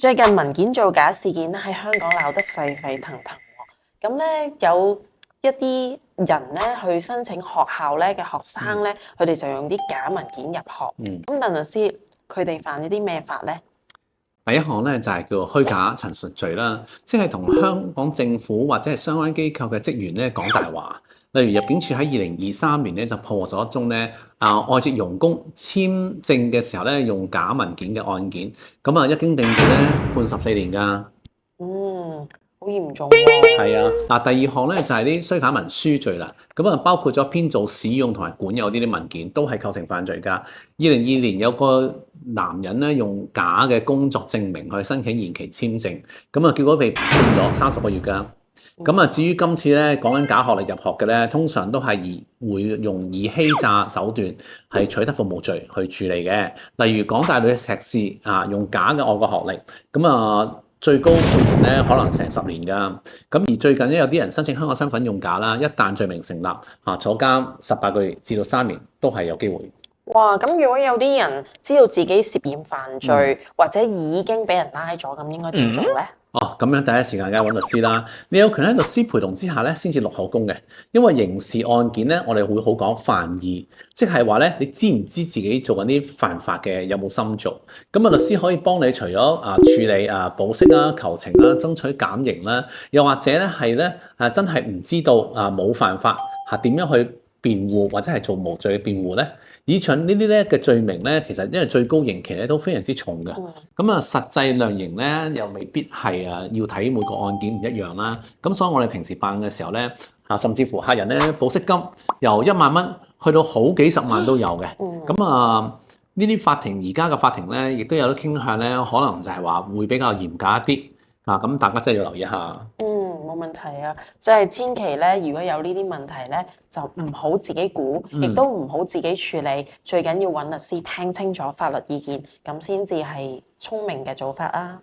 最近文件造假事件咧喺香港鬧得沸沸騰騰喎，咁咧有一啲人咧去申請學校咧嘅學生咧，佢哋就用啲假文件入學。咁鄧律師，佢哋犯咗啲咩法咧？第一項咧就係叫做虛假陳述罪啦，即係同香港政府或者係相關機構嘅職員咧講大話。例如入境處喺2023年咧就破獲咗一宗咧外籍傭工簽證嘅時候咧用假文件嘅案件，咁一經定罪咧判14年㗎。好嚴重喎。係啊，第二項咧就係啲虛假文書罪啦，包括咗編造、使用同埋管有呢啲文件，都係構成犯罪㗎。2022年有個男人咧用假嘅工作證明去申請延期簽證，結果被判咗30個月㗎。至於今次咧講緊假學歷入學嘅咧，通常都係會用以欺詐手段係取得服務罪去處理嘅。例如港大女碩士用假嘅外國學歷，最高判刑咧可能成10年㗎。而最近咧有啲人申請香港身份用假啦，一旦罪名成立坐監18個月至到3年都係有機會。哇！咁如果有啲人知道自己涉嫌犯罪，或者已經俾人拉咗，咁應該點做咧？咁樣第一時間梗係揾律師啦。你有權喺律師陪同之下咧，先至錄口供嘅。因為刑事案件咧，我哋會好講犯意，即係話咧，你知唔知自己做緊啲犯法嘅，有冇心做？律師可以幫你除咗處理保釋啦、求情啦、爭取減刑啦，又或者咧係咧真係唔知道冇犯法點樣去辯護或者係做無罪嘅辯護咧？以上呢啲咧嘅罪名咧，其實因為最高刑期咧都非常之重嘅，實際量刑咧又未必係要睇每個案件唔一樣啦。所以我哋平時辦嘅時候咧甚至乎客人咧保釋金由1萬蚊去到好幾十萬都有嘅。呢啲法庭而家嘅法庭咧，亦都有啲傾向咧，可能就係話會比較嚴格一啲咁大家真係要留意一下。冇問題啊，即係千祈咧，如果有呢啲問題咧，就唔好自己估，亦都唔好自己處理，最緊要揾律師聽清楚法律意見，咁先至係聰明嘅做法啦。